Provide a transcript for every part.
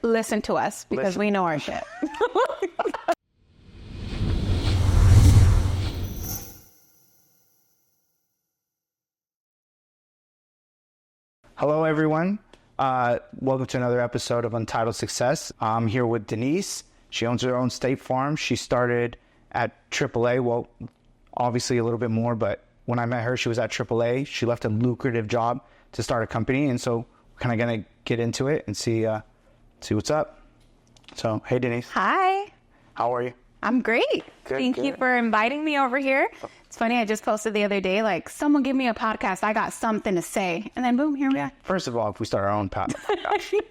Listen to us because we know our shit. Hello, everyone. Welcome to another episode of Untitled Success. I'm here with Denise. She owns her own State Farm. She started at AAA. Well, obviously a little bit more, but when I met her, she was at AAA. She left a lucrative job to start a company, and so we're kind of going to get into it and see what's up. So, hey, Denise. Hi. How are you? I'm great. Thank you for inviting me over here. It's funny, I just posted the other day, like, someone give me a podcast. I got something to say. And then, boom, here we are. First of all, if we start our own podcast, it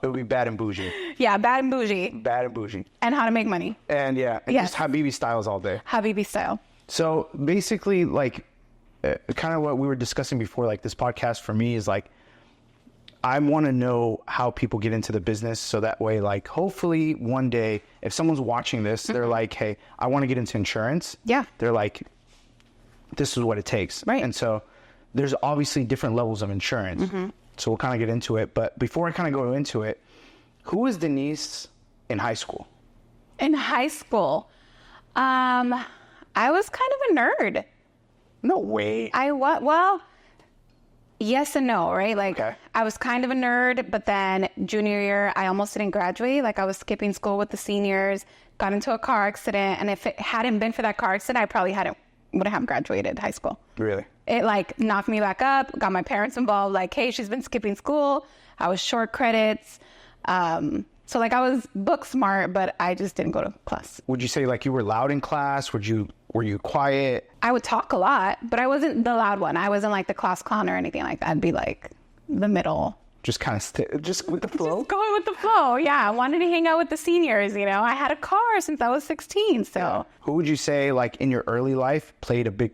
would be bad and bougie. Yeah, bad and bougie. Bad and bougie. And how to make money. And yeah, and just Habibi styles all day. Habibi style. So basically, like, kind of what we were discussing before, like, this podcast for me is like, I want to know how people get into the business, so that way, like, hopefully one day, if someone's watching this, they're like, hey, I want to get into insurance. Yeah. They're like, this is what it takes. Right. And so there's obviously different levels of insurance. So we'll kind of get into it. But before I kind of go into it, who was Denise in high school? In high school, I was kind of a nerd. No way. Well, yes and no, right? Like, Okay. I was kind of a nerd, but then junior year, I almost didn't graduate. Like, I was skipping school with the seniors, got into a car accident, and if it hadn't been for that car accident, I probably wouldn't have graduated high school. Really? It, like, knocked me back up, got my parents involved, like, hey, she's been skipping school. I was short credits. So, like, I was book smart, but I just didn't go to class. Would you say, like, you were loud in class? Were you quiet? I would talk a lot, but I wasn't the loud one. I wasn't like the class clown or anything like that. I'd be like the middle. Just kind of just with the flow? Just going with the flow. Yeah. I wanted to hang out with the seniors. You know, I had a car since I was 16. So Yeah. Who would you say, like, in your early life played a big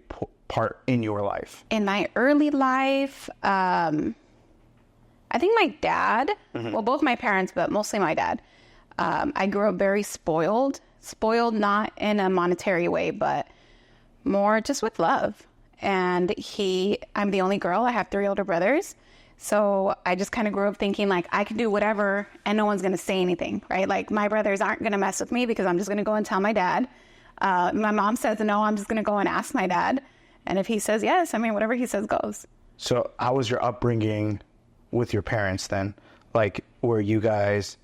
part in your life? in my early life, I think my dad, well, both my parents, but mostly my dad. I grew up very spoiled not in a monetary way, but more just with love. And I'm the only girl. I have 3 older brothers. So I just kind of grew up thinking, like, I can do whatever and no one's going to say anything, right? Like, my brothers aren't going to mess with me because I'm just going to go and tell my dad. My mom says no, I'm just going to go and ask my dad. And if he says yes, I mean, whatever he says goes. So how was your upbringing with your parents then? Like, were you guys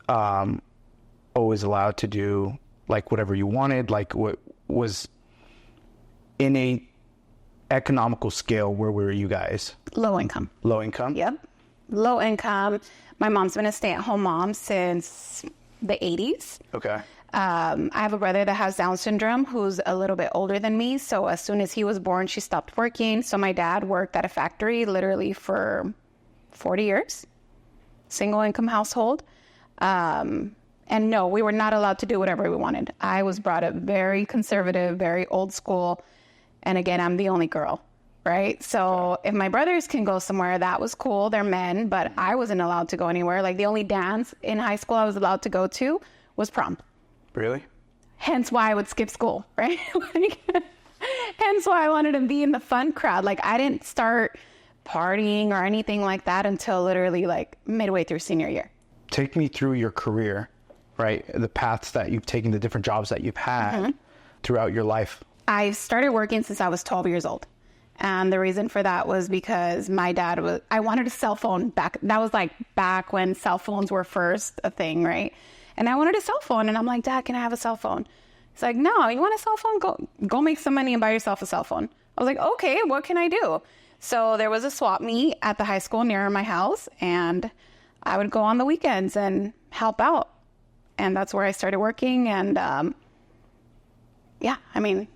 always allowed to do, like, whatever you wanted? Like, what was in a economical scale, where were you guys? Low income. Low income? Yep. Low income. My mom's been a stay-at-home mom since the 80s. Okay. I have a brother that has Down syndrome who's a little bit older than me. So as soon as he was born, she stopped working. So my dad worked at a factory literally for 40 years. Single income household. And no, we were not allowed to do whatever we wanted. I was brought up very conservative, very old school. And again, I'm the only girl, right? So if my brothers can go somewhere, that was cool. They're men, but I wasn't allowed to go anywhere. Like, the only dance in high school I was allowed to go to was prom. Really? Hence why I would skip school, right? Hence why I wanted to be in the fun crowd. Like, I didn't start partying or anything like that until literally like midway through senior year. Take me through your career, right? The paths that you've taken, the different jobs that you've had throughout your life. I started working since I was 12 years old. And the reason for that was because I wanted a cell phone back. That was like back when cell phones were first a thing, right? And I wanted a cell phone. And I'm like, Dad, can I have a cell phone? He's like, no, you want a cell phone? Go make some money and buy yourself a cell phone. I was like, okay, what can I do? So there was a swap meet at the high school near my house. And I would go on the weekends and help out. And that's where I started working. And yeah, I mean,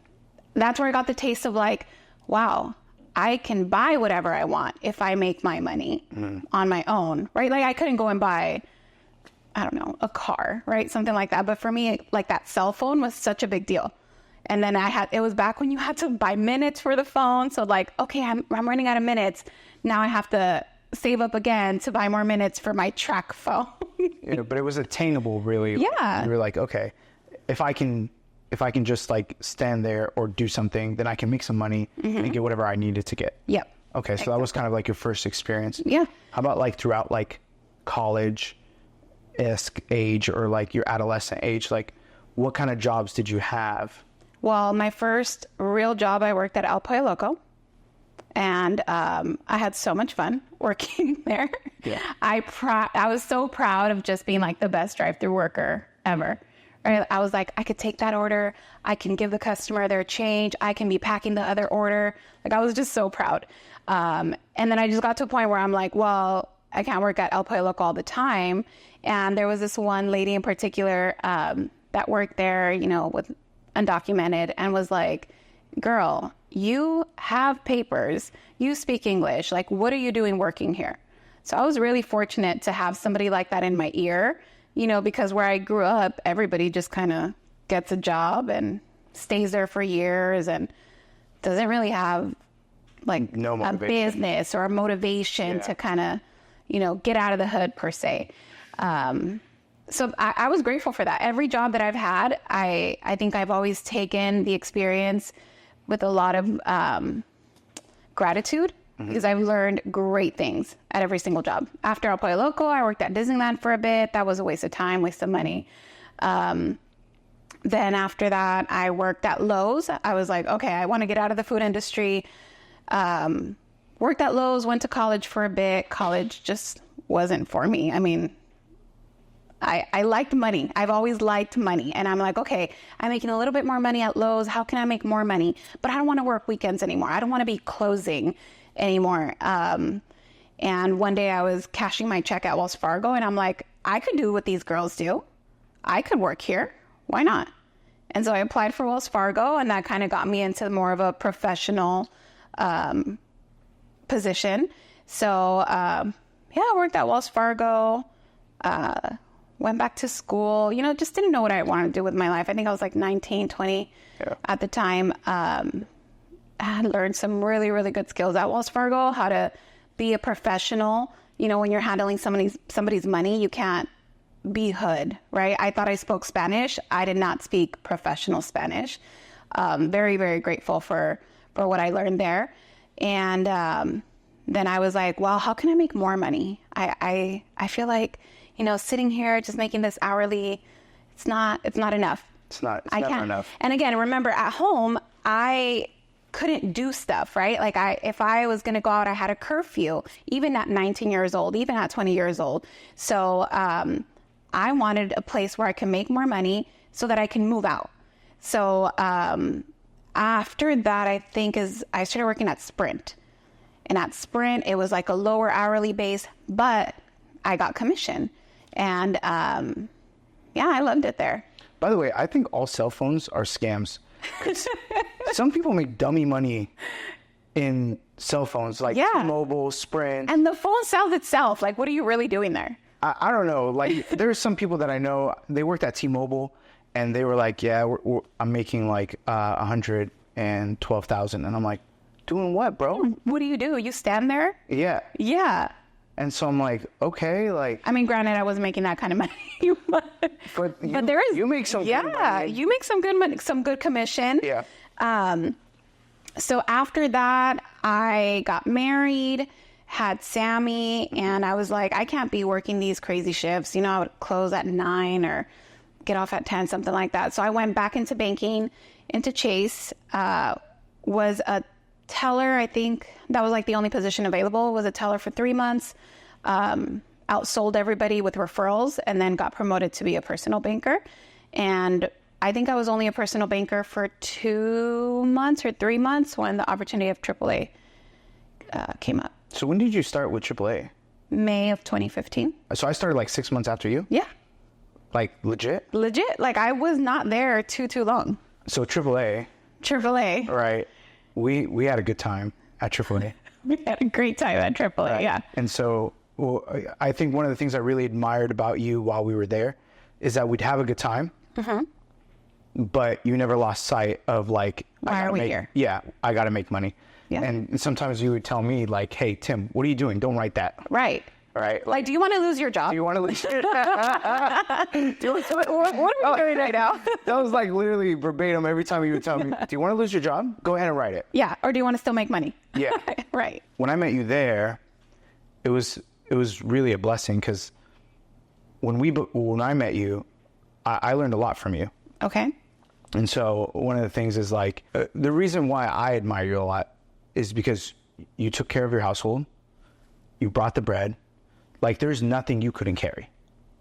that's where I got the taste of like, wow, I can buy whatever I want if I make my money on my own, right? Like, I couldn't go and buy, I don't know, a car, right? Something like that. But for me, like, that cell phone was such a big deal. And then it was back when you had to buy minutes for the phone. So like, okay, I'm running out of minutes. Now I have to save up again to buy more minutes for my track phone. Yeah, but it was attainable, really. Yeah. You were like, okay, if I can just like stand there or do something, then I can make some money and get whatever I needed to get. Yep. Okay, so that was kind of like your first experience. Yeah. How about like throughout like college? age or like your adolescent age, like what kind of jobs did you have? Well, my first real job, I worked at El Pollo Loco. And I had so much fun working there. Yeah. I was so proud of just being like the best drive-through worker ever. Right? I was like, I could take that order. I can give the customer their change. I can be packing the other order. Like, I was just so proud. And then I just got to a point where I'm like, well, I can't work at El Pollo Loco all the time. And there was this one lady in particular that worked there, you know, with undocumented, and was like, girl, you have papers, you speak English, like, what are you doing working here? So I was really fortunate to have somebody like that in my ear, you know, because where I grew up, everybody just kind of gets a job and stays there for years and doesn't really have like a business or a motivation to kind of, you know, get out of the hood per se. So I was grateful for that. Every job that I've had, I think I've always taken the experience with a lot of gratitude, because I've learned great things at every single job. After El Pollo Loco, I worked at Disneyland for a bit. That was a waste of time, waste of money. Then after that, I worked at Lowe's. I was like, okay, I want to get out of the food industry. Worked at Lowe's, went to college for a bit. College just wasn't for me. I mean, I liked money. I've always liked money. And I'm like, okay, I'm making a little bit more money at Lowe's. How can I make more money? But I don't want to work weekends anymore. I don't want to be closing anymore. And one day I was cashing my check at Wells Fargo, and I'm like, I could do what these girls do. I could work here. Why not? And so I applied for Wells Fargo, and that kind of got me into more of a professional position. So, I worked at Wells Fargo. Went back to school, you know, just didn't know what I wanted to do with my life. I think I was like 19, 20 at the time. I had learned some really, really good skills at Wells Fargo, how to be a professional. You know, when you're handling somebody's money, you can't be hood, right? I thought I spoke Spanish. I did not speak professional Spanish. Very, very grateful for what I learned there. And then I was like, well, how can I make more money? I feel like, you know, sitting here just making this hourly, it's not enough. It's never enough. And again, remember, at home, I couldn't do stuff, right? Like, if I was going to go out, I had a curfew, even at 19 years old, even at 20 years old. So I wanted a place where I can make more money so that I can move out. So after that, I think I started working at Sprint. And at Sprint, it was like a lower hourly base, but I got commission. And I loved it there. By the way, I think all cell phones are scams. Some people make dummy money in cell phones, like T-Mobile, Sprint. And the phone sells itself. Like, what are you really doing there? I don't know. Like, there's some people that I know, they worked at T-Mobile, and they were like, I'm making like $112,000. And I'm like, doing what, bro? What do? You stand there? Yeah. Yeah. And so I'm like, okay, like. I mean, granted, I wasn't making that kind of money, but there is. You make some good money. Yeah, you make some good money, some good commission. Yeah. So after that, I got married, had Sammy, and I was like, I can't be working these crazy shifts. You know, I would close at 9 or get off at 10, something like that. So I went back into banking, into Chase, was a teller. I think that was like the only position available, was a teller for 3 months, outsold everybody with referrals, and then got promoted to be a personal banker. And I think I was only a personal banker for 2 months or 3 months when the opportunity of AAA came up. So when did you start with AAA? May of 2015. So I started like 6 months after you? Yeah. Like legit? Legit. Like, I was not there too long. So AAA. Right. We had a good time at AAA. We had a great time at AAA, right. Yeah. And so I think one of the things I really admired about you while we were there is that we'd have a good time, but you never lost sight of like, why are we here? Yeah, I got to make money. Yeah. And sometimes you would tell me like, hey, Tim, what are you doing? Don't write that. Right. Right. Like, do you want to lose your job? Do you want to lose your What are we doing right now? That was like literally verbatim every time you would tell me, do you want to lose your job? Go ahead and write it. Yeah. Or do you want to still make money? Yeah. Right. When I met you there, it was really a blessing because when I met you, I learned a lot from you. Okay. And so one of the things is like, the reason why I admire you a lot is because you took care of your household. You brought the bread. Like, there's nothing you couldn't carry.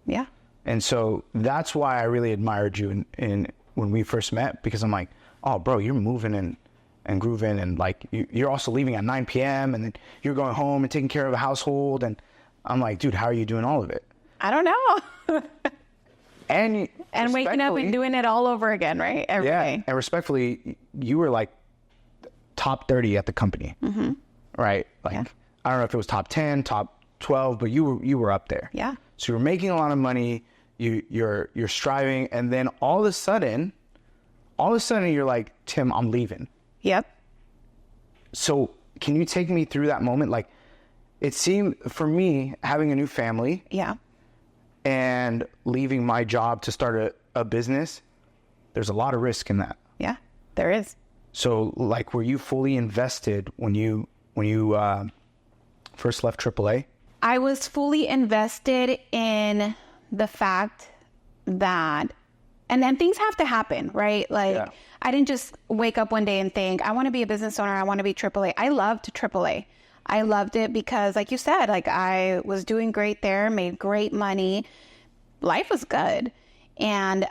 Yeah. And so that's why I really admired you in when we first met, because I'm like, oh, bro, you're moving and grooving, and like you're also leaving at 9 p.m. and then you're going home and taking care of a household. And I'm like, dude, how are you doing all of it? I don't know. and waking up and doing it all over again, right? Every day. And respectfully, you were like top 30 at the company, right? Like, I don't know if it was top 10, top 12, but you were up there. Yeah. So you're making a lot of money. You're striving, and then all of a sudden you're like, Tim, I'm leaving. Yep. So can you take me through that moment? Like, it seemed for me, having a new family. Yeah. And leaving my job to start a business, there's a lot of risk in that. Yeah, there is. So, like, were you fully invested when you first left AAA? I was fully invested in the fact that, and then things have to happen, right? Like, I didn't just wake up one day and think, I want to be a business owner. I want to be AAA. I loved AAA. I loved it because, like you said, like, I was doing great there, made great money. Life was good. And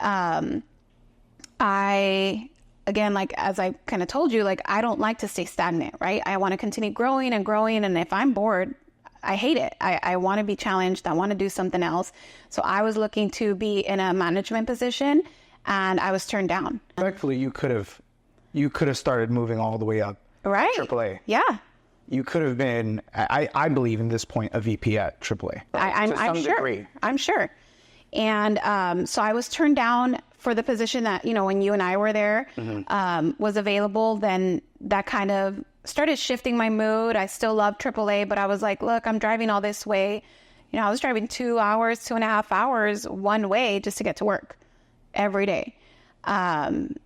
again, like, as I kind of told you, like, I don't like to stay stagnant, right? I want to continue growing and growing. And if I'm bored, I hate it. I want to be challenged. I want to do something else. So I was looking to be in a management position, and I was turned down. Respectfully, you could have started moving all the way up. Right. AAA. Yeah. You could have been, I believe in this point, a VP at AAA. I'm sure. Degree. I'm sure. And so I was turned down for the position that, when you and I were there, was available. Then that kind of started shifting my mood. I still love AAA, but I was like, look, I'm driving all this way. I was driving 2.5 hours one way just to get to work every day. And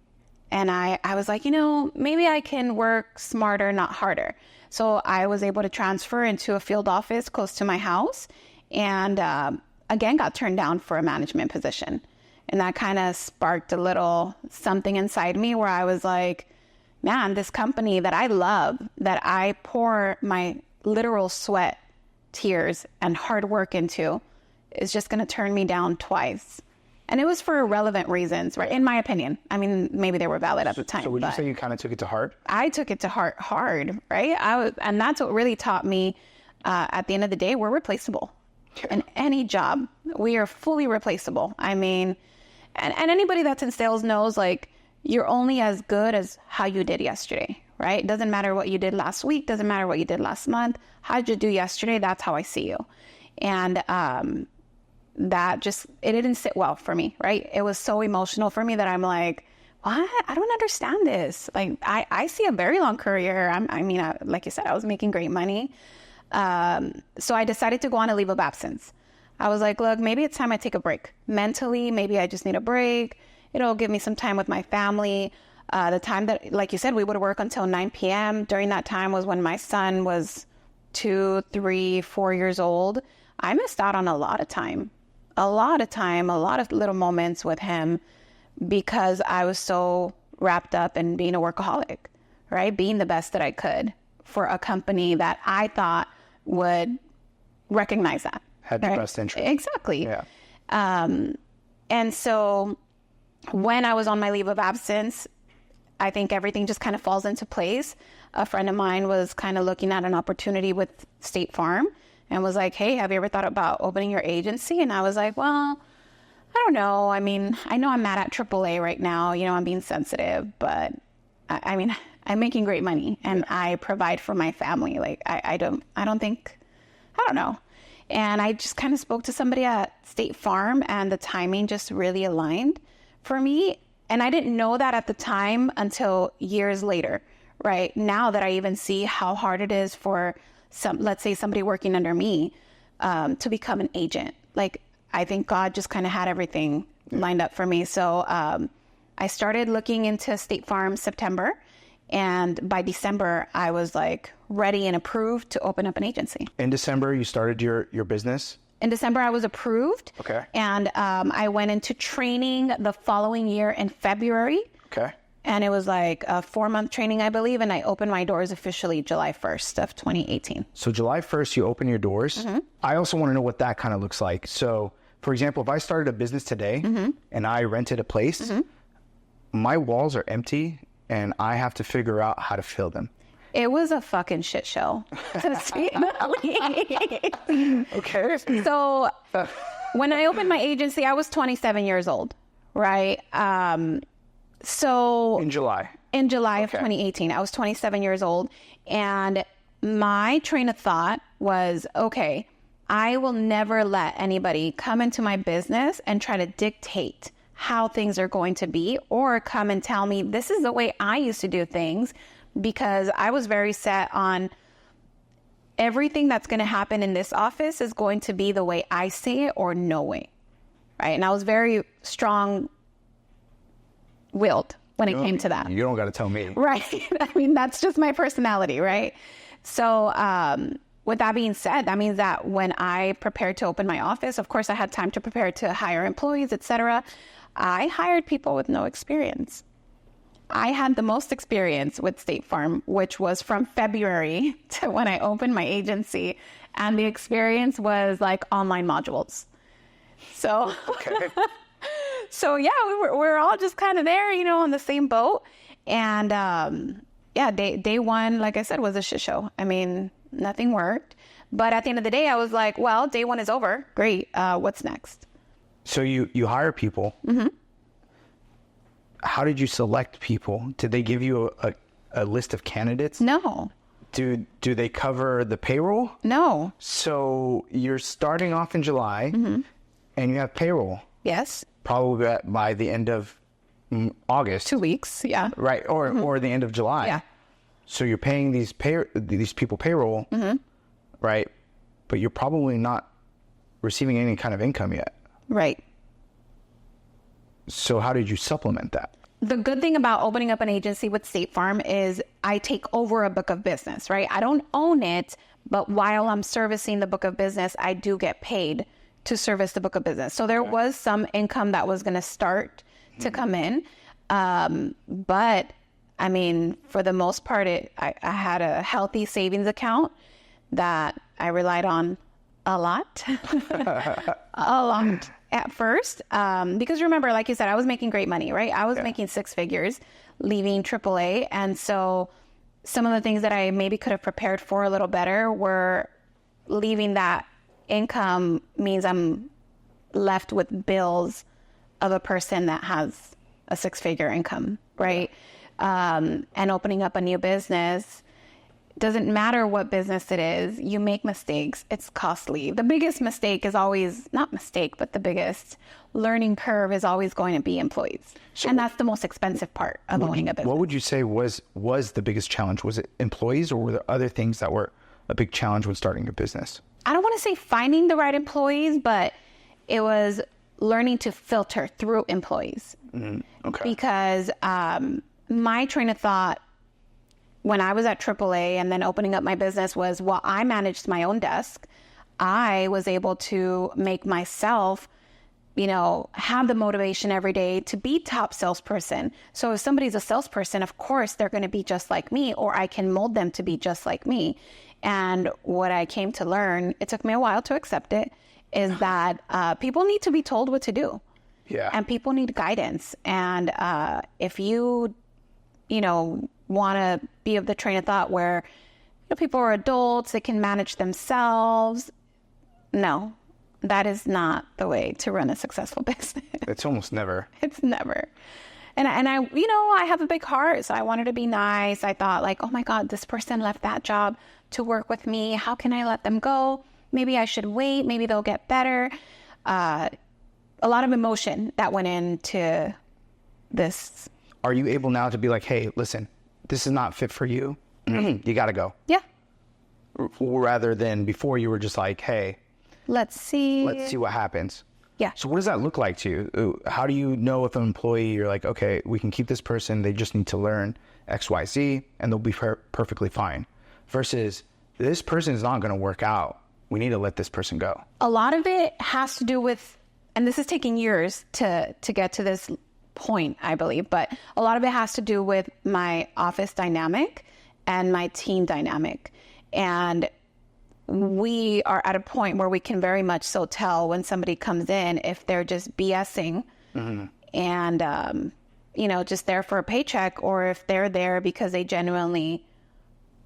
I was like, maybe I can work smarter, not harder. So I was able to transfer into a field office close to my house, and again, got turned down for a management position. And that kind of sparked a little something inside me where I was like, man, this company that I love, that I pour my literal sweat, tears, and hard work into, is just going to turn me down twice. And it was for irrelevant reasons, right? In my opinion. I mean, maybe they were valid at the time. So would you say you kind of took it to heart? I took it to heart hard, right? And that's what really taught me, at the end of the day, we're replaceable. In any job, we are fully replaceable. I mean, and anybody that's in sales knows, like, you're only as good as how you did yesterday, right? It doesn't matter what you did last week. Doesn't matter what you did last month. How'd you do yesterday? That's how I see you. And, that just, it didn't sit well for me, right? It was so emotional for me that I'm like, what? I don't understand this. Like, I see a very long career. Like you said, I was making great money. So I decided to go on a leave of absence. I was like, look, maybe it's time I take a break. Mentally, maybe I just need a break. It'll give me some time with my family. The time that, like you said, we would work until 9 p.m. During that time was when my son was 2, 3, 4 years old. I missed out on a lot of little moments with him because I was so wrapped up in being a workaholic, right? Being the best that I could for a company that I thought would recognize that. Had the best interest. Exactly. Yeah. And so when I was on my leave of absence, I think everything just kind of falls into place. A friend of mine was kind of looking at an opportunity with State Farm and was like, hey, have you ever thought about opening your agency? And I was like, well, I don't know. I mean, I know I'm mad at AAA right now. I'm being sensitive, but I'm making great money and I provide for my family. Like, I don't know. And I just kind of spoke to somebody at State Farm, and the timing just really aligned for me. And I didn't know that at the time until years later, right? Now that I even see how hard it is for let's say somebody working under me, to become an agent. Like, I think God just kind of had everything lined up for me. So, I started looking into State Farm September, and by December I was like ready and approved to open up an agency. In December, you started your business. In December, I was approved. Okay. And I went into training the following year in February. Okay. And it was like a 4-month training, I believe. And I opened my doors officially July 1st of 2018. So July 1st, you open your doors. I also want to know what that kind of looks like. So, for example, if I started a business today and I rented a place, my walls are empty and I have to figure out how to fill them. It was a fucking shit show, to speak the least. Okay. So when I opened my agency, I was 27 years old, right? So In July of 2018, I was 27 years old. And my train of thought was, okay, I will never let anybody come into my business and try to dictate how things are going to be, or come and tell me this is the way I used to do things, because I was very set on everything that's going to happen in this office is going to be the way I say it or no way. Right. And I was very strong willed when it came to that. You don't got to tell me. Right. I mean, that's just my personality. Right. So, with that being said, that means that when I prepared to open my office, of course I had time to prepare to hire employees, etc. I hired people with no experience. I had the most experience with State Farm, which was from February to when I opened my agency. And the experience was like online modules. So, so yeah, we're all just kind of there, you know, on the same boat. And yeah, day one, like I said, was a shit show. I mean, nothing worked. But at the end of the day, I was like, well, day one is over. Great. What's next? So you hire people. How did you select people? Did they give you a list of candidates? No. Do they cover the payroll? No. So you're starting off in July and you have payroll. Yes. Probably by the end of August. 2 weeks. Yeah. Right. Or the end of July. Yeah. So you're paying these people payroll, right? But you're probably not receiving any kind of income yet. Right. So how did you supplement that? The good thing about opening up an agency with State Farm is I take over a book of business, right? I don't own it, but while I'm servicing the book of business, I do get paid to service the book of business. So there was some income that was going to start to come in. But I mean, for the most part, I had a healthy savings account that I relied on a lot, a lot at first. Because remember, like you said, I was making great money, right? I was making 6 figures leaving AAA. And so some of the things that I maybe could have prepared for a little better were leaving that income means I'm left with bills of a person that has a 6-figure income, right? And opening up a new business, doesn't matter what business it is, you make mistakes. It's costly. The biggest mistake is always, not mistake, but the biggest learning curve is always going to be employees. So, and that's the most expensive part of owning a business. What would you say was the biggest challenge? Was it employees, or were there other things that were a big challenge when starting a business? I don't want to say finding the right employees, but it was learning to filter through employees. Okay. Because my train of thought when I was at AAA and then opening up my business was, while I managed my own desk, I was able to make myself, you know, have the motivation every day to be top salesperson. So if somebody's a salesperson, of course, they're going to be just like me, or I can mold them to be just like me. And what I came to learn, it took me a while to accept it, is that people need to be told what to do. Yeah. And people need guidance. And if you know, want to be of the train of thought where, you know, people are adults, they can manage themselves. No, that is not the way to run a successful business. It's almost never. It's never. And I, you know, I have a big heart, so I wanted to be nice. I thought like, oh my God, this person left that job to work with me. How can I let them go? Maybe I should wait. Maybe they'll get better. A lot of emotion that went into this. Are you able now to be like, hey, listen, this is not fit for you. You got to go. Yeah. Rather than before you were just like, hey, let's see what happens. Yeah. So what does that look like to you? How do you know if an employee, you're like, okay, we can keep this person, they just need to learn X, Y, Z, and they'll be perfectly fine. Versus this person is not going to work out we need to let this person go? A lot of it has to do with, and this is taking years to get to this point, I believe, but a lot of it has to do with my office dynamic and my team dynamic. And we are at a point where we can very much so tell when somebody comes in if they're just BSing and, just there for a paycheck, or if they're there because they genuinely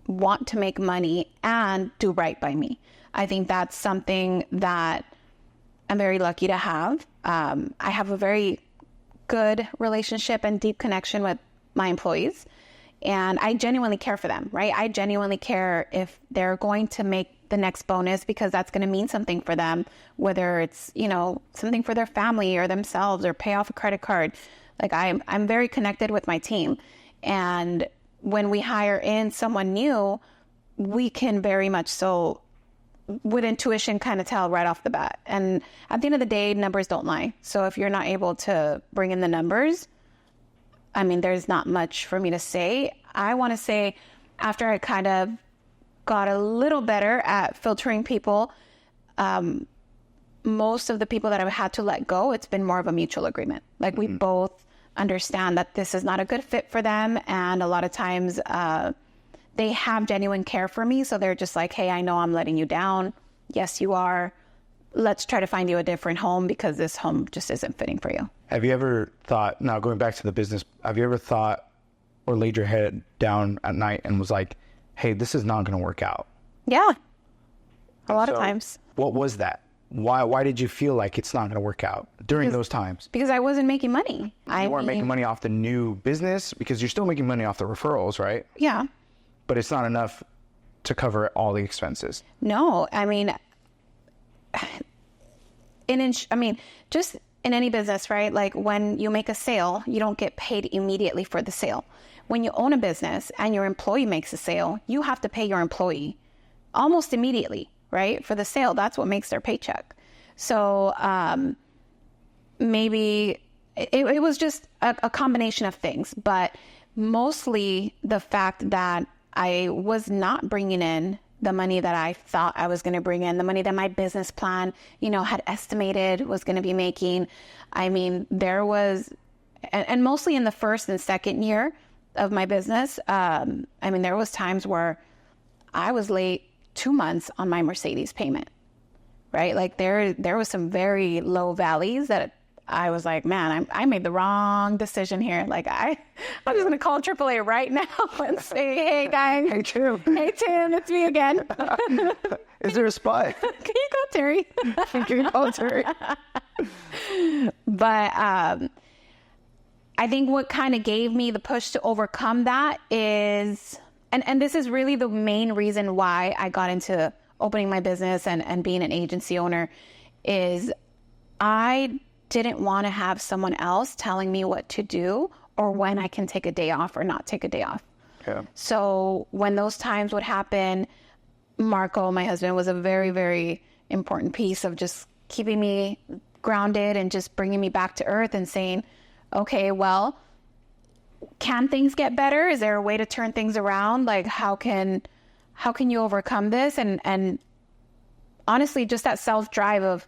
want to make money and do right by me. I think that's something that I'm very lucky to have. I have a very good relationship and deep connection with my employees, and I genuinely care for them, right? I genuinely care if they're going to make the next bonus, because that's going to mean something for them, whether it's, something for their family or themselves, or pay off a credit card. Like I'm very connected with my team. And when we hire in someone new, we can very much so with intuition kind of tell right off the bat. And at the end of the day, numbers don't lie. So if you're not able to bring in the numbers, there's not much for me to say. I want to say, after I kind of got a little better at filtering people, most of the people that I've had to let go, it's been more of a mutual agreement. Like we both understand that this is not a good fit for them. And a lot of times they have genuine care for me. So they're just like, hey, I know I'm letting you down. Yes, you are. Let's try to find you a different home, because this home just isn't fitting for you. Have you ever thought, now going back to the business, have you ever thought or laid your head down at night and was like, hey, this is not going to work out? Yeah. A lot of times. What was that? Why did you feel like it's not going to work out during those times? Because I wasn't making money. You weren't making money off the new business, because you're still making money off the referrals, right? Yeah. But it's not enough to cover all the expenses. No, just in any business, right? Like when you make a sale, you don't get paid immediately for the sale. When you own a business and your employee makes a sale, you have to pay your employee almost immediately, right? For the sale, that's what makes their paycheck. So maybe it was just a combination of things, but mostly the fact that I was not bringing in the money that I thought I was going to bring in, the money that my business plan, had estimated was going to be making. There was, and mostly in the first and second year of my business, there was times where I was late 2 months on my Mercedes payment, right? Like there was some very low valleys that I was like, man, I made the wrong decision here. Like I'm just going to call AAA right now and say, hey guys. Hey Tim. Hey Tim, it's me again. Is there a spot? Can you call Terry? Can you call Terry? But I think what kind of gave me the push to overcome that is, and this is really the main reason why I got into opening my business and being an agency owner, is I didn't want to have someone else telling me what to do or when I can take a day off or not take a day off. Yeah. So when those times would happen, Marco, my husband, was a very, very important piece of just keeping me grounded and just bringing me back to earth and saying, okay, well, can things get better? Is there a way to turn things around? Like how can you overcome this? And honestly, just that self-drive of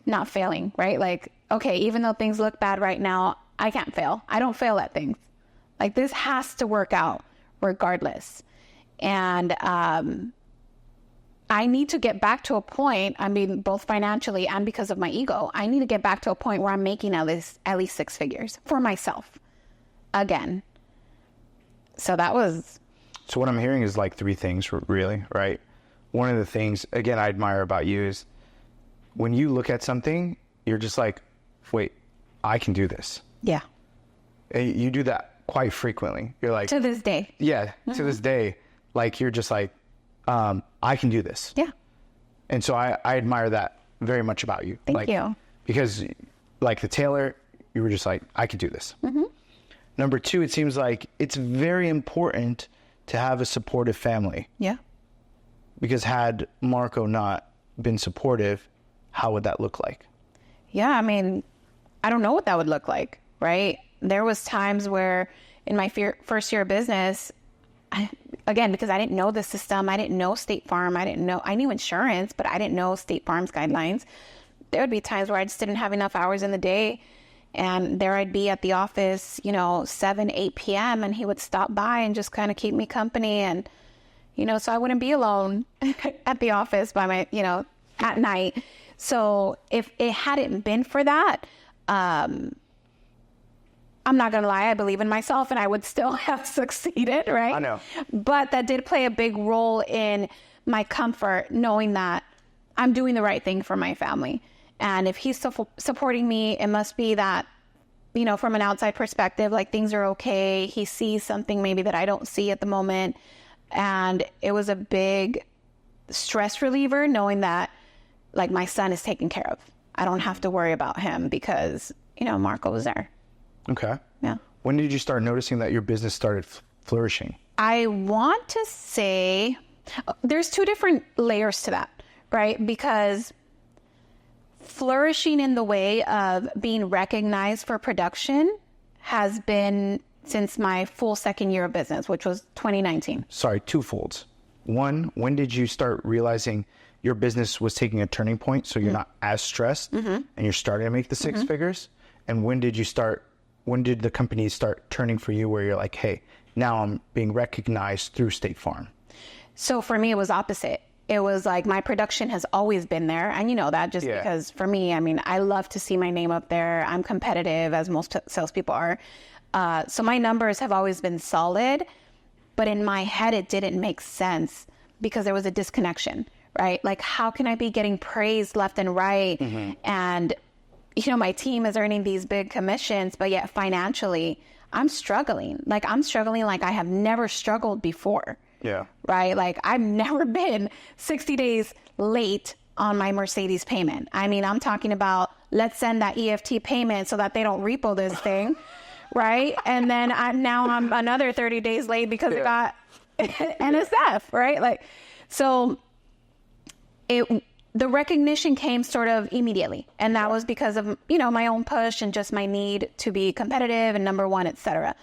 not failing, right? Like, okay, even though things look bad right now, I can't fail. I don't fail at things. Like this has to work out regardless. And I need to get back to a point, both financially and because of my ego, I need to get back to a point where I'm making at least 6 figures for myself again. So that was... So what I'm hearing is like 3 things, really, right? One of the things, again, I admire about you is when you look at something, you're just like, wait, I can do this. Yeah. And you do that quite frequently. You're like... To this day. Yeah, to this day. Like, you're just like, I can do this. Yeah. And so I admire that very much about you. Thank you. Because like the tailor, you were just like, I could do this. Mm-hmm. Number 2, it seems like it's very important to have a supportive family. Yeah. Because had Marco not been supportive, how would that look like? Yeah, I don't know what that would look like, right? There was times where in my first year of business, again, because I didn't know the system, I didn't know State Farm, I knew insurance, but I didn't know State Farm's guidelines. There would be times where I just didn't have enough hours in the day. And there I'd be at the office, 7, 8 p.m. and he would stop by and just kind of keep me company. And, so I wouldn't be alone at the office by my, at night. So if it hadn't been for that, I'm not going to lie, I believe in myself and I would still have succeeded, right? I know. But that did play a big role in my comfort, knowing that I'm doing the right thing for my family. And if he's supporting me, it must be that, from an outside perspective, like things are okay. He sees something maybe that I don't see at the moment. And it was a big stress reliever knowing that like my son is taken care of. I don't have to worry about him because, Marco was there. Okay. Yeah. When did you start noticing that your business started flourishing? I want to say there's two different layers to that, right? Because flourishing in the way of being recognized for production has been since my full second year of business, which was 2019. Sorry, twofolds. One, when did you start realizing your business was taking a turning point so you're not as stressed and you're starting to make the six figures? And when did the company start turning for you where you're like, hey, now I'm being recognized through State Farm? So for me, it was opposite. It was like my production has always been there. And that just because for me, I love to see my name up there. I'm competitive as most salespeople are. So my numbers have always been solid, but in my head, it didn't make sense because there was a disconnection, right? Like, how can I be getting praised left and right? And, my team is earning these big commissions, but yet financially I'm struggling. Like I have never struggled before. Yeah. Right? Like I've never been 60 days late on my Mercedes payment. I'm talking about let's send that EFT payment so that they don't repo this thing. Right? And then I'm another 30 days late because it got NSF, right? Like, so the recognition came sort of immediately. And that was because of, my own push and just my need to be competitive and number one, et cetera.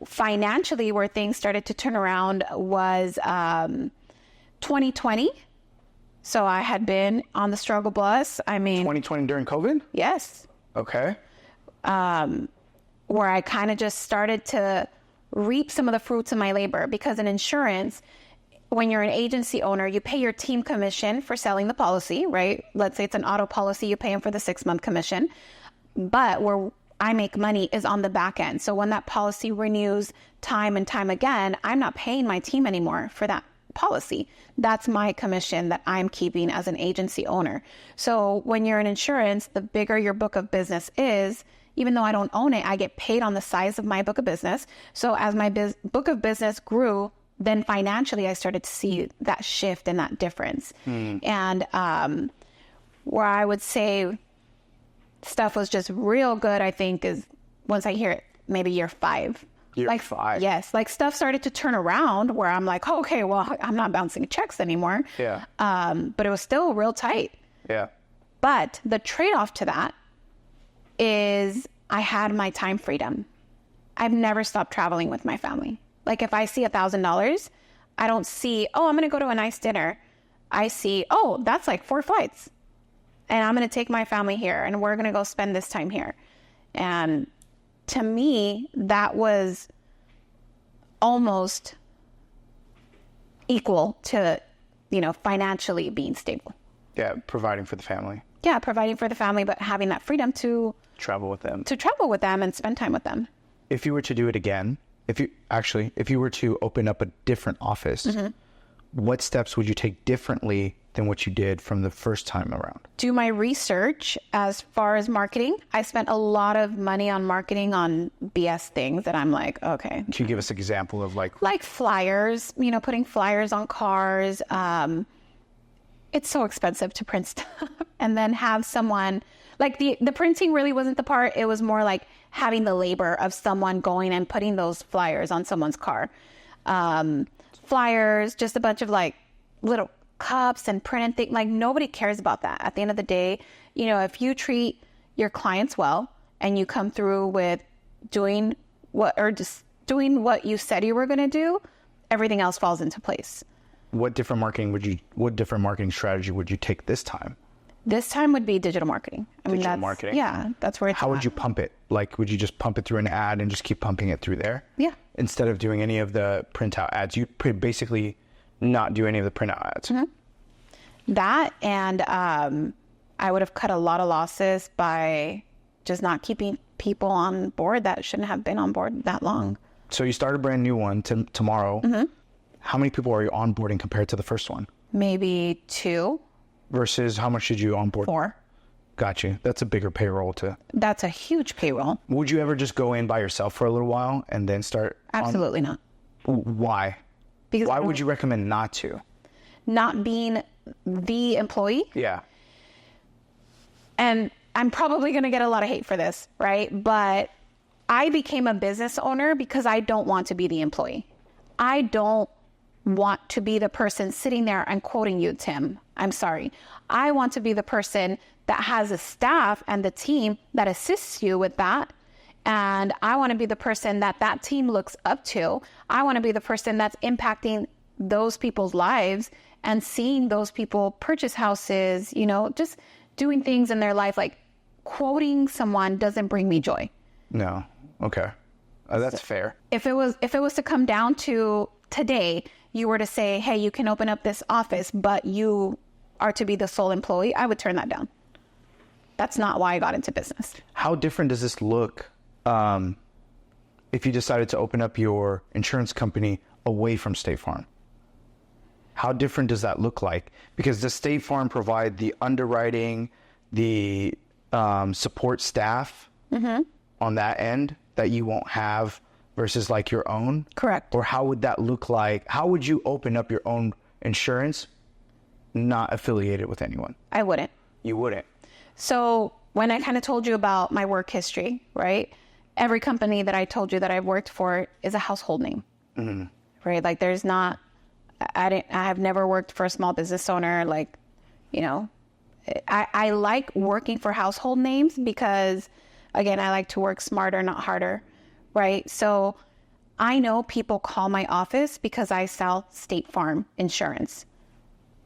Financially, where things started to turn around was 2020. So I had been on the struggle bus. 2020 during COVID? Yes. Okay. Where I kind of just started to reap some of the fruits of my labor because in insurance, when you're an agency owner, you pay your team commission for selling the policy, right? Let's say it's an auto policy, you pay them for the 6-month commission. But where I make money is on the back end. So when that policy renews time and time again, I'm not paying my team anymore for that policy. That's my commission that I'm keeping as an agency owner. So when you're in insurance, the bigger your book of business is, even though I don't own it, I get paid on the size of my book of business. So as my book of business grew, then financially I started to see that shift and that difference. And where I would say stuff was just real good, I think, is once I hear it, maybe year 5. Year 5? Yes. Like stuff started to turn around where I'm like, oh, okay, well, I'm not bouncing checks anymore. Yeah. But it was still real tight. Yeah. But the trade-off to that is I had my time freedom. I've never stopped traveling with my family. Like if I see $1,000, I don't see, oh, I'm going to go to a nice dinner. I see, oh, that's like 4 flights. And I'm going to take my family here and we're going to go spend this time here. And to me, that was almost equal to, financially being stable. Yeah, providing for the family. Yeah, providing for the family, but having that freedom to travel with them. To travel with them and spend time with them. If you were to do it again, if you were to open up a different office, what steps would you take differently than what you did from the first time around? Do my research as far as marketing. I spent a lot of money on marketing on BS things that I'm like, okay. Can you give us an example of like flyers, putting flyers on cars. It's so expensive to print stuff and then have someone like the printing really wasn't the part. It was more like having the labor of someone going and putting those flyers on someone's car. Flyers, just a bunch of like little cups and print and things. Like nobody cares about that. At the end of the day, if you treat your clients well and you come through with doing what you said you were going to do, everything else falls into place. What different marketing strategy would you take this time? This time would be digital marketing. Digital marketing? Yeah, that's where it's How would at. you pump it? Like, would you just pump it through an ad and just keep pumping it through there? Yeah. Instead of doing any of the printout ads, you basically not do any of the printout ads. That, and I would have cut a lot of losses by just not keeping people on board that shouldn't have been on board that long. So you start a brand new one tomorrow. How many people are you onboarding compared to the first one? Maybe 2, Versus how much did you onboard? 4. Got you. That's a bigger payroll to. That's a huge payroll. Would you ever just go in by yourself for a little while and then start? Absolutely not. Why? Because Why would you recommend not to? not being the employee. Yeah. And I'm probably going to get a lot of hate for this, right? But I became a business owner because I don't want to be the employee. I don't want to be the person sitting there and quoting you, Tim. I'm sorry. I want to be the person that has a staff and the team that assists you with that. And I want to be the person that that team looks up to. I want to be the person that's impacting those people's lives and seeing those people purchase houses, you know, just doing things in their life. Like quoting someone doesn't bring me joy. No. Okay. That's fair. If it was to come down to today, you were to say, hey, you can open up this office, but you are to be the sole employee, I would turn that down. That's not why I got into business. How different does this look if you decided to open up your insurance company away from State Farm? How different does that look like? Because does State Farm provide the underwriting, the support staff on that end that you won't have versus like your own? Correct. Or how would that look like? How would you open up your own insurance not affiliated with anyone? I wouldn't. You wouldn't. So when I kind of told you about my work history, right? Every company that I told you that I've worked for is a household name, right? Like there's not, I have never worked for a small business owner. Like, you know, I like working for household names because again, I like to work smarter, not harder, right? So I know people call my office because I sell State Farm insurance,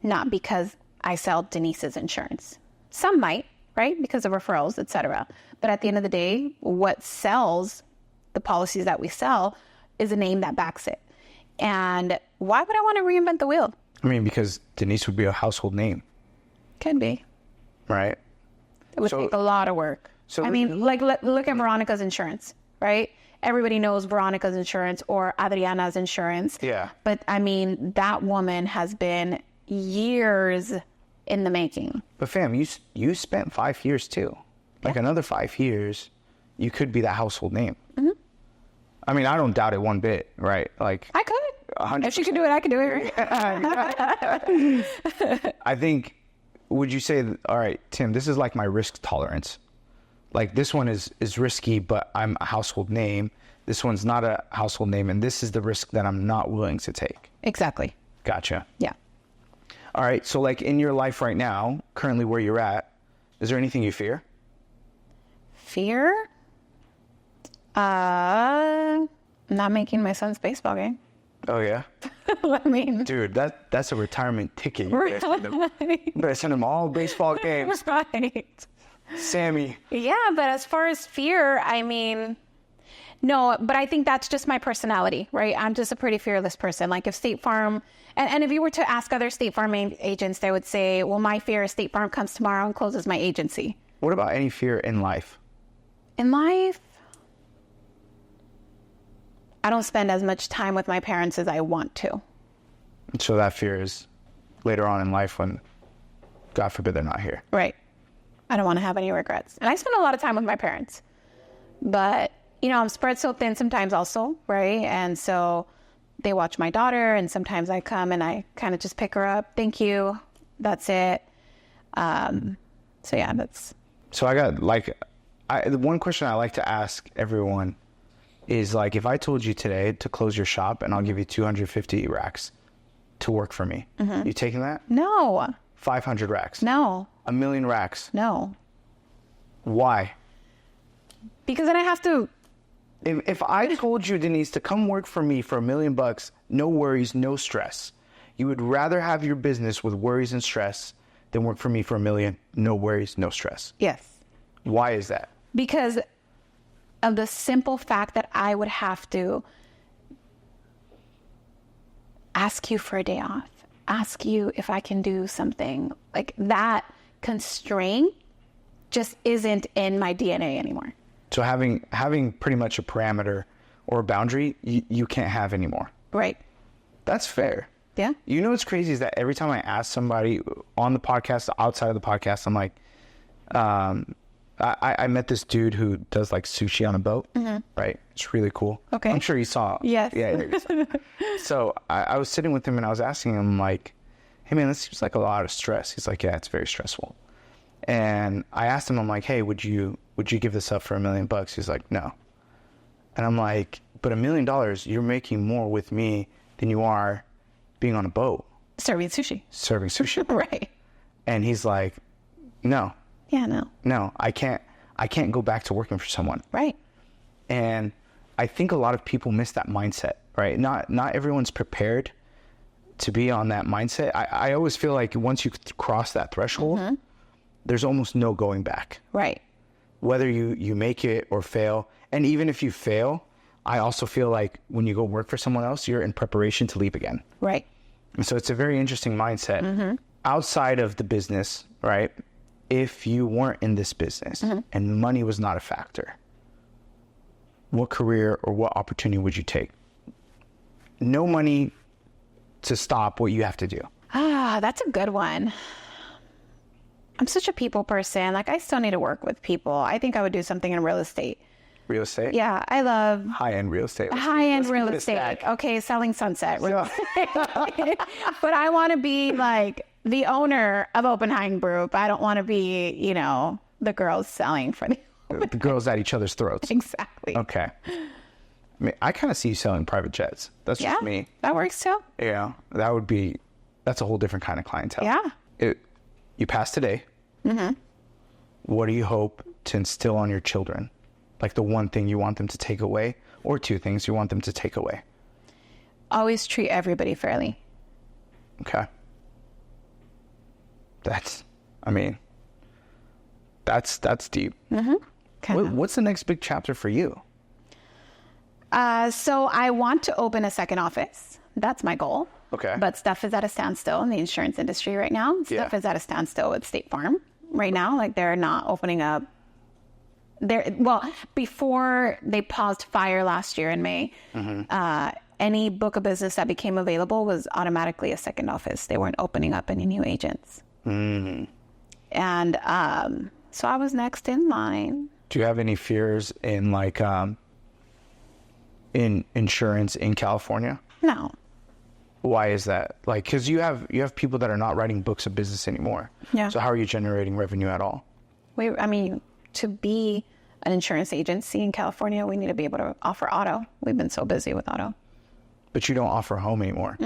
not because I sell Denise's insurance. Some might, right? Because of referrals, etc. But at the end of the day, what sells the policies that we sell is a name that backs it. And why would I want to reinvent the wheel? I mean, because Denise would be a household name, Can be. right? It would take a lot of work. So I mean, like look at Veronica's insurance, right? Everybody knows Veronica's insurance or Adriana's insurance. Yeah. But I mean, that woman has been years in the making. But fam, you spent 5 years too. Like another 5 years, you could be that household name. I mean, I don't doubt it one bit, right? Like I could. 100%. If she could do it, I could do it. Right? I think, would you say, all right, Tim, this is like my risk tolerance. Like this one is risky, but I'm a household name. This one's not a household name, and this is the risk that I'm not willing to take. Exactly. Gotcha. Yeah. All right, so like in your life right now, currently where you're at, is there anything you fear? Fear? Not making my son's baseball game. Oh yeah? I mean, Dude, that's a retirement ticket. You right. better send him all baseball games. Right. Sammy. Yeah, but as far as fear, I mean, no, but I think that's just my personality, right? I'm just a pretty fearless person. Like if State Farm, and if you were to ask other State Farm agents, they would say, well, my fear is State Farm comes tomorrow and closes my agency. What about any fear in life? In life, I don't spend as much time with my parents as I want to. So that fear is later on in life when, God forbid, they're not here. Right. I don't want to have any regrets. And I spend a lot of time with my parents. But, you know, I'm spread so thin sometimes also, right? And so they watch my daughter, and sometimes I come and I kind of just pick her up. Thank you. That's it. So, yeah, that's... So I got, like, the one question I like to ask everyone is, like, if I told you today to close your shop and I'll give you 250 racks to work for me, you taking that? No. 500 racks? No. 1 million racks? No. Why? Because then I have to If I told you, Denise, to come work for me for $1 million, no worries, no stress, you would rather have your business with worries and stress than work for me for $1 million, no worries, no stress. Yes. Why is that? Because of the simple fact that I would have to ask you for a day off, ask you if I can do something. Like that constraint just isn't in my DNA anymore. So having pretty much a parameter or a boundary, you can't have anymore. Right. That's fair. Yeah. You know what's crazy is that every time I ask somebody on the podcast, outside of the podcast, I'm like, I met this dude who does like sushi on a boat, right? It's really cool. Okay. I'm sure you saw. Yes. Yeah. You saw. So I was sitting with him and I was asking him like, hey man, this seems like a lot of stress. He's like, yeah, it's very stressful. And I asked him, I'm like, hey, would you give this up for $1 million? He's like, no. And I'm like, but $1 million, you're making more with me than you are being on a boat. Serving sushi. Right. And he's like, no. Yeah, no. No, I can't go back to working for someone. Right. And I think a lot of people miss that mindset, right? Not everyone's prepared to be on that mindset. I always feel like once you cross that threshold, there's almost no going back. Right. Whether you make it or fail. And even if you fail, I also feel like when you go work for someone else, you're in preparation to leave again. Right. And so it's a very interesting mindset. Outside of the business, right? If you weren't in this business and money was not a factor, what career or what opportunity would you take? No money to stop what you have to do. That's a good one. I'm such a people person. Like, I still need to work with people. I think I would do something in real estate. Real estate? Yeah, I love high-end real estate. High-end real estate. Okay, selling sunset. Real estate. But I want to be like the owner of Oppenheim Group. I don't want to be, the girls selling for the girls at each other's throats. Exactly. Okay. I mean, I kind of see you selling private jets. That's just me. That works too. Yeah, that's a whole different kind of clientele. Yeah. You passed today. What do you hope to instill on your children? Like the one thing you want them to take away, or two things you want them to take away? Always treat everybody fairly. Okay. That's deep. What's the next big chapter for you? So I want to open a second office. That's my goal. Okay. But stuff is at a standstill in the insurance industry right now. Stuff is at a standstill with State Farm right now. Like, they're not opening up. Before they paused fire last year in May, any book of business that became available was automatically a second office. They weren't opening up any new agents. And so I was next in line. Do you have any fears in in insurance in California? No. Why is that? Like, because you have people that are not writing books of business anymore. Yeah. So how are you generating revenue at all? To be an insurance agency in California, we need to be able to offer auto. We've been so busy with auto. But you don't offer home anymore.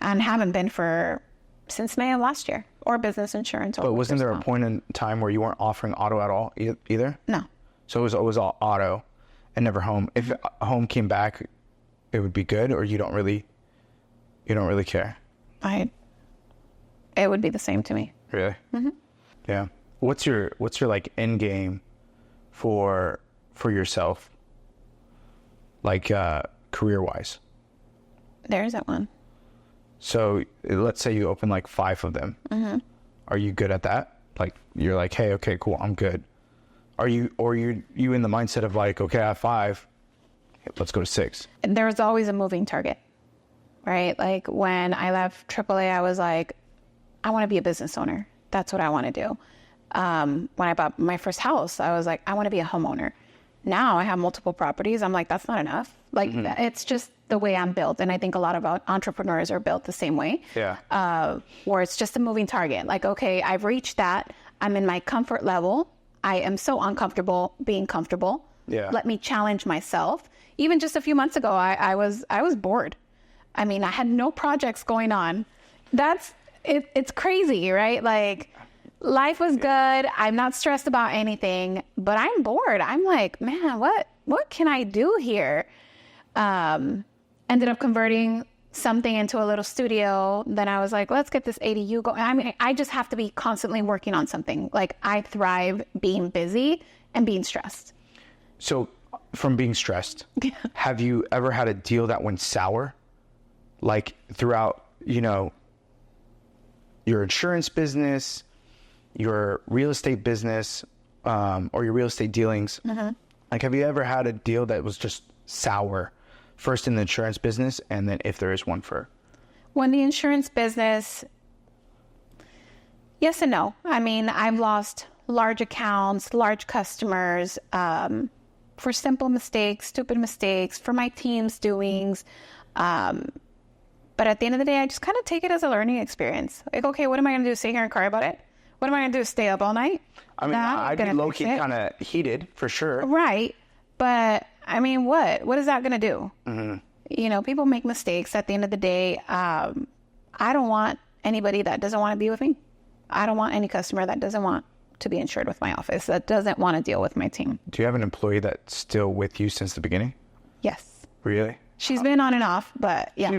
And haven't been since May of last year, or business insurance. But wasn't there a point in time where you weren't offering auto at all either? No. So it was always all auto and never home. If home came back, it would be good, or you don't really care? It would be the same to me. Really? Yeah. What's your like end game for yourself, like career wise? There isn't one. So let's say you open like 5 of them. Are you good at that? Like, you're like, hey, okay, cool, I'm good. Are you in the mindset of like, okay, I have 5, let's go to 6? There's always a moving target, right? Like, when I left AAA, I was like, I want to be a business owner. That's what I want to do. When I bought my first house, I was like, I want to be a homeowner. Now I have multiple properties. I'm like, that's not enough. Like, it's just the way I'm built. And I think a lot of entrepreneurs are built the same way. Yeah. Where it's just a moving target. Like, okay, I've reached that. I'm in my comfort level. I am so uncomfortable being comfortable. Yeah. Let me challenge myself. Even just a few months ago, I was bored. I mean, I had no projects going on. It's crazy, right? Like, life was good. I'm not stressed about anything, but I'm bored. I'm like, man, what can I do here? Ended up converting something into a little studio. Then I was like, let's get this ADU going. I mean, I just have to be constantly working on something. Like, I thrive being busy and being stressed. So from being stressed, have you ever had a deal that went sour? Like throughout, your insurance business, your real estate business, or your real estate dealings. Like, have you ever had a deal that was just sour? First in the insurance business, and then if there is one for... When the insurance business, yes and no. I mean, I've lost large accounts, large customers, for simple mistakes, stupid mistakes, for my team's doings. But at the end of the day, I just kind of take it as a learning experience. Like, okay, what am I going to do? Sit here and cry about it? What am I going to do? Stay up all night? I mean, I'd be low-key kind of heated, for sure. Right. But, I mean, what is that going to do? People make mistakes. At the end of the day, I don't want anybody that doesn't want to be with me. I don't want any customer that doesn't want to be insured with my office, that doesn't want to deal with my team. Do you have an employee that's still with you since the beginning? Yes. Really? She's been on and off, but yeah.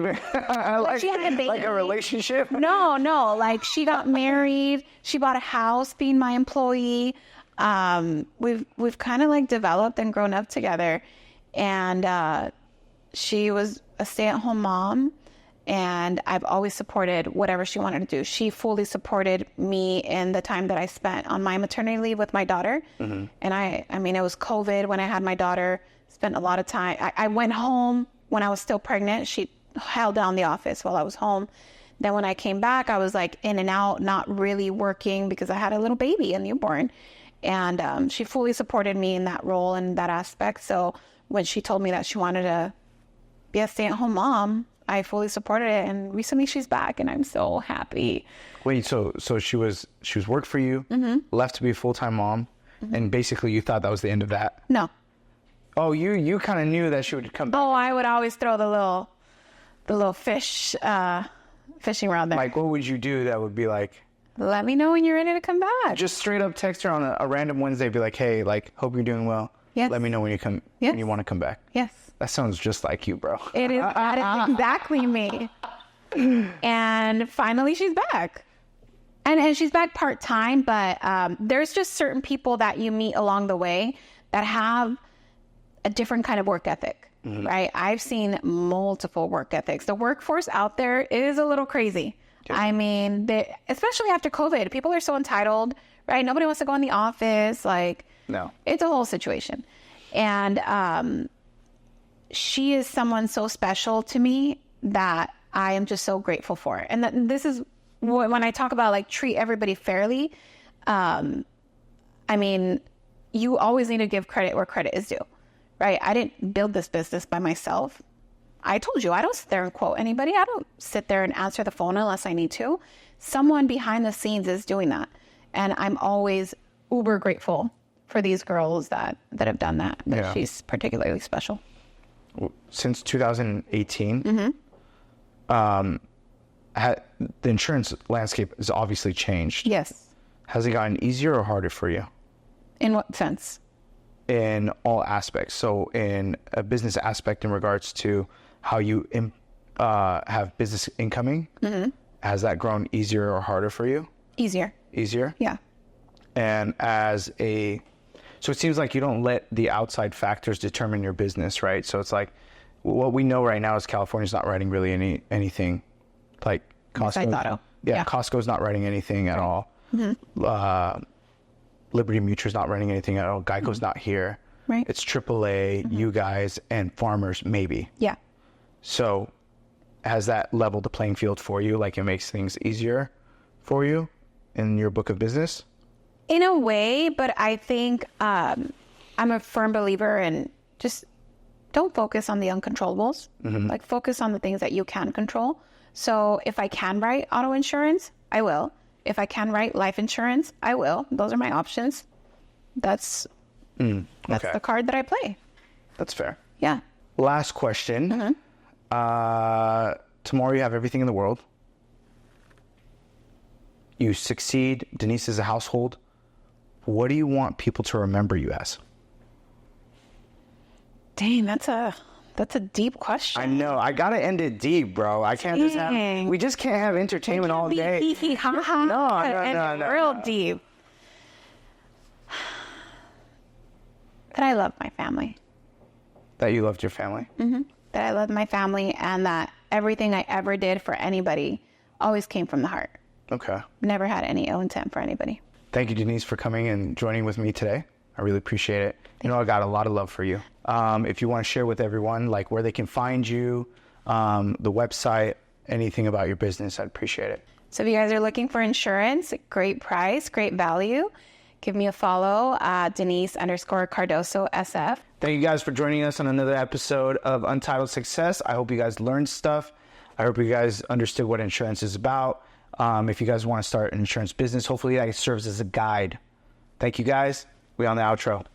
She had a baby. Like a relationship? No. Like, she got married. She bought a house being my employee. We've kind of like developed and grown up together. And she was a stay-at-home mom. And I've always supported whatever she wanted to do. She fully supported me in the time that I spent on my maternity leave with my daughter. And I mean, it was COVID when I had my daughter. Spent a lot of time. I went home when I was still pregnant. She held down the office while I was home. Then when I came back, I was like in and out, not really working because I had a little baby, a newborn. And she fully supported me in that role and that aspect. So when she told me that she wanted to be a stay-at-home mom, I fully supported it. And recently she's back and I'm so happy. Wait, so she was worked for you, left to be a full-time mom, and basically you thought that was the end of that? No. Oh, you kind of knew that she would come back. Oh, I would always throw the little fish, fishing rod there. Like, what would you do that would be like, let me know when you're ready to come back? Just straight up text her on a random Wednesday, be like, hey, like, hope you're doing well. Yes. Let me know when you want to come back. Yes. That sounds just like you, bro. That is exactly me. And finally she's back. And she's back part-time, but there's just certain people that you meet along the way that have a different kind of work ethic, right? I've seen multiple work ethics. The workforce out there is a little crazy. Yeah. I mean, especially after COVID, people are so entitled, right? Nobody wants to go in the office. Like, no, it's a whole situation. And she is someone so special to me that I am just so grateful for. And this is when I talk about like treat everybody fairly. I mean, you always need to give credit where credit is due. Right? I didn't build this business by myself. I told you, I don't sit there and quote anybody. I don't sit there and answer the phone unless I need to. Someone behind the scenes is doing that. And I'm always uber grateful for these girls that have done that. Yeah. She's particularly special. Since 2018, the insurance landscape has obviously changed. Yes. Has it gotten easier or harder for you? In what sense? In all aspects. So in a business aspect in regards to how you have business incoming, has that grown easier or harder for you? Easier. Easier? Yeah. And so it seems like you don't let the outside factors determine your business, right? So it's like, what we know right now is California's not writing really anything like Costco. Yeah, Costco's not writing anything at all. Liberty Mutual's not running anything at all. Geico's not here. Right. It's AAA, you guys, and Farmers, maybe. Yeah. So has that leveled the playing field for you? Like, it makes things easier for you in your book of business? In a way, but I think I'm a firm believer in just don't focus on the uncontrollables. Like, focus on the things that you can control. So if I can write auto insurance, I will. If I can write life insurance, I will. Those are my options. That's the card that I play. That's fair. Yeah. Last question. Tomorrow you have everything in the world. You succeed. Denise is a household. What do you want people to remember you as? Dang, that's a deep question. I know. I gotta end it deep, bro. I can't just have. We just can't have entertainment all day. Hee hee ha ha. No. Real deep. That I love my family. That you loved your family. Mm-hmm. That I love my family, and that everything I ever did for anybody always came from the heart. Okay. Never had any ill intent for anybody. Thank you, Denise, for coming and joining with me today. I really appreciate it. You know, I got a lot of love for you. If you want to share with everyone, like where they can find you, the website, anything about your business, I'd appreciate it. So if you guys are looking for insurance, great price, great value, give me a follow, Denise_Cardoso SF. Thank you guys for joining us on another episode of Untitled Success. I hope you guys learned stuff. I hope you guys understood what insurance is about. If you guys want to start an insurance business, hopefully that serves as a guide. Thank you guys. We on the outro.